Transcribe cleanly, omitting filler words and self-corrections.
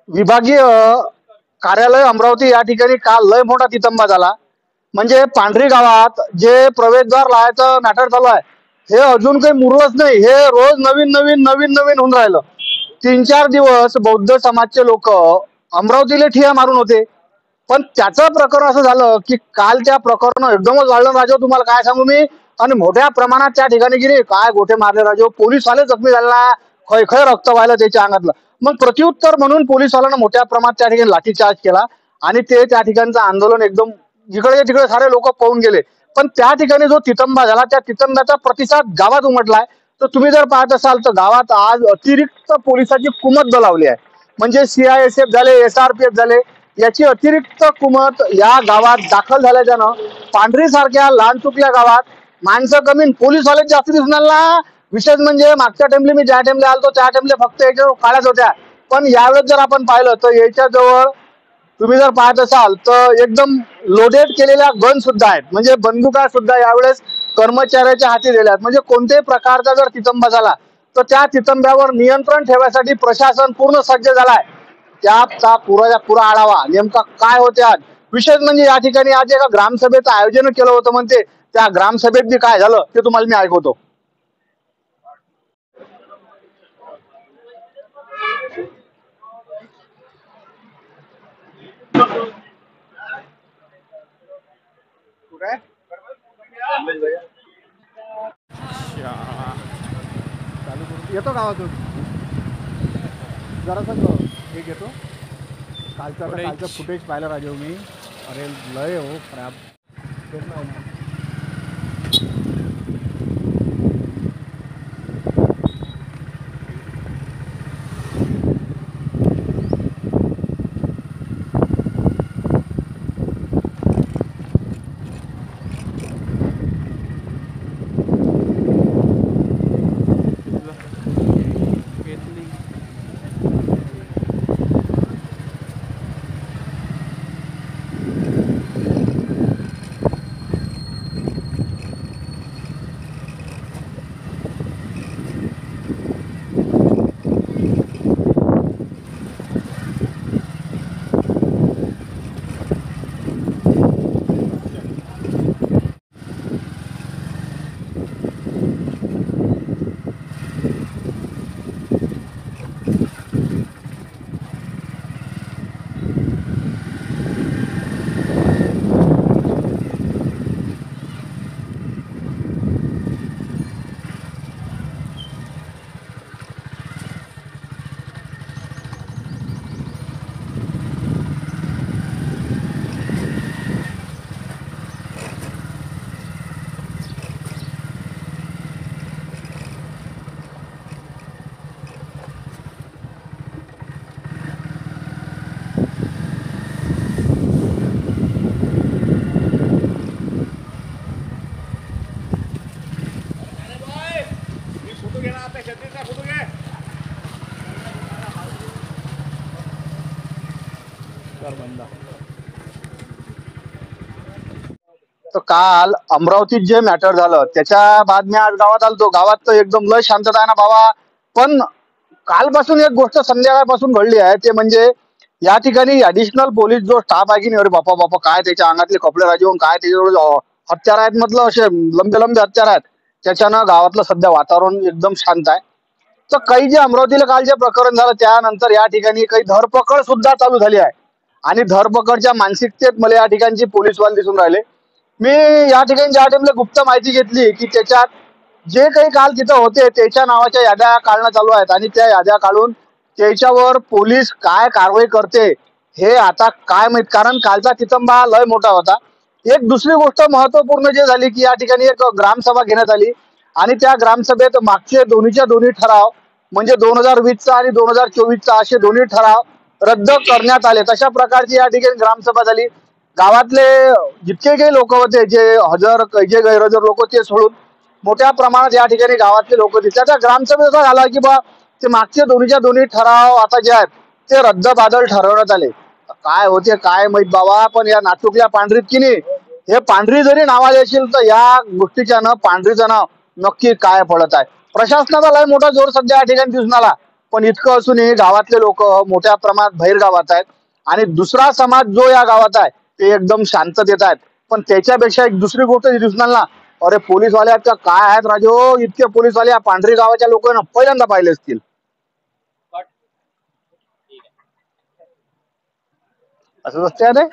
विभागीय कार्यालय अमरावती या ठिकाणी काल लय मोठा तितंबा झाला। म्हणजे पांढरी गावात जे प्रवेशद्वार लावायचं मॅटर चालू आहे हे अजून काही मुरलंच नाही। हे रोज नवीन नवीन नवीन नवीन होऊन राहिलं। 3-4 दिवस बौद्ध समाजचे लोक अमरावतीला ठिया मारून होते, पण त्याचं प्रकरण असं झालं की काल त्या प्रकरण एकदमच वाढलं राजो। तुम्हाला काय सांगू मी, आणि मोठ्या प्रमाणात त्या ठिकाणी गिरी काय गोठे मारले राजो। पोलीसवाले जखमी झाले ना, खय खय रक्त व्हायला त्याच्या अंगातलं। मग प्रत्युत्तर म्हणून पोलीसवाल्यांना मोठ्या प्रमाणात त्या ठिकाणी लाठीचार्ज केला आणि ते त्या ठिकाणचं आंदोलन एकदम जिकडे तिकडे सारे लोक पळून गेले। पण त्या ठिकाणी जो तितंबा झाला त्या तितंब्याचा प्रतिसाद गावात उमटलाय। तर तुम्ही जर पाहत असाल तर गावात आज अतिरिक्त पोलिसाची कुमक लावली आहे। म्हणजे CISF झाले, SRPF झाले, याची अतिरिक्त कुमक या गावात दाखल झाल्याच्यानं पांढरी सारख्या लहान चुकल्या गावात माणसं कमी पोलीसवाले जास्त दिसून आले ना। विशेष म्हणजे मागच्या टाइमला मी ज्या टाइमला आलतो त्या टाइमला फक्त याच्या काळ्याच होत्या, पण यावेळेस जर आपण पाहिलं तर याच्या जवळ तुम्ही जर पाहत असाल तर एकदम लोडेड केलेल्या गन सुद्धा आहेत। म्हणजे बंदुका सुद्धा यावेळेस कर्मचाऱ्याच्या हाती दिल्या आहेत। म्हणजे कोणत्याही प्रकारचा जर तितंबा झाला तर त्या तितंब्यावर नियंत्रण ठेवण्यासाठी प्रशासन पूर्ण सज्ज झालाय। त्याचा पुरा आढावा नेमका काय होते आज। विशेष म्हणजे या ठिकाणी आज एका ग्रामसभेचं आयोजन केलं होतं। म्हणते त्या ग्रामसभेत बी काय झालं ते तुम्हाला मी ऐकवतो। चालू येतो गावातून जरासा हे घेतो। कालचं फुटेज पाहिलं राजू मी, अरे लय हो खराब। तर काल अमरावतीत जे मॅटर झालं त्याच्या बातम्या आज गावात आलतो। गावात तर एकदम लय शांतता आहे ना बाबा। पण कालपासून एक गोष्ट संध्याकाळपासून घडली आहे, ते म्हणजे या ठिकाणी ऍडिशनल पोलीस जो स्टाफ आहे की नाही, अरे बापा बापा काय त्याच्या अंगातले कपडे राजवून काय त्याच्यावर हत्यार आहेत, म्हटलं असे लंबे लंबे हत्यार आहेत। त्याच्यानं गावातलं सध्या वातावरण एकदम शांत आहे। तर काही जे अमरावतीला काल जे प्रकरण झालं त्यानंतर या ठिकाणी काही धरपकड सुद्धा चालू झाली आहे। आणि धरपकडच्या मानसिकतेत मला या ठिकाणची पोलीसवाले दिसून राहिले। मी या ठिकाणी ज्या टाइमला गुप्त माहिती घेतली की त्याच्यात जे काही काल तिथं होते त्याच्या नावाच्या याद्या काढणं चालू आहेत आणि त्या याद्या काढून त्याच्यावर पोलीस काय कारवाई करते हे आता काय माहित, कारण कालचा तितंबा लय मोठा होता। एक दुसरी गोष्ट महत्वपूर्ण जे झाली की या ठिकाणी एक ग्रामसभा घेण्यात आली आणि त्या ग्रामसभेत मागचे दोन्हीच्या दोन्ही ठराव म्हणजे 2020चा आणि 2024चा असे दोन्ही ठराव रद्द करण्यात आले। तशा प्रकारची या ठिकाणी ग्रामसभा झाली। गावातले जितके काही लोक होते, जे हजर जे गैरहजर लोक ते सोडून मोठ्या प्रमाणात या ठिकाणी गावातले लोक होते। त्याचा ग्रामसभेत असा झाला की बा ते मागचे दोन्हीच्या दोन्ही ठराव आता जे आहेत ते रद्द बादल ठरवण्यात आले। काय होते काय माहित बाबा, पण या नाचुकल्या पांढरीत की नाही, हे पांढरी जरी नावाला येशील तर या गोष्टीच्या न पांढरीचं नाव नक्की काय पडत आहे। प्रशासनाचा लय मोठा जोर सध्या या ठिकाणी दिसून आला। पण इतकं असूनही गावातले लोक मोठ्या प्रमाणात बाहेरगावात आहेत आणि दुसरा समाज जो या गावात आहे ते एकदम शांततेत आहेत. पण त्याच्यापेक्षा एक दुसरी गोष्ट दिसून आली ना, अरे पोलीसवाले आहेत का काय आहेत राजो, इतके पोलीसवाले या पांढरी गावाच्या लोकांना पहिल्यांदा पाहिले असतील. असं असते ते.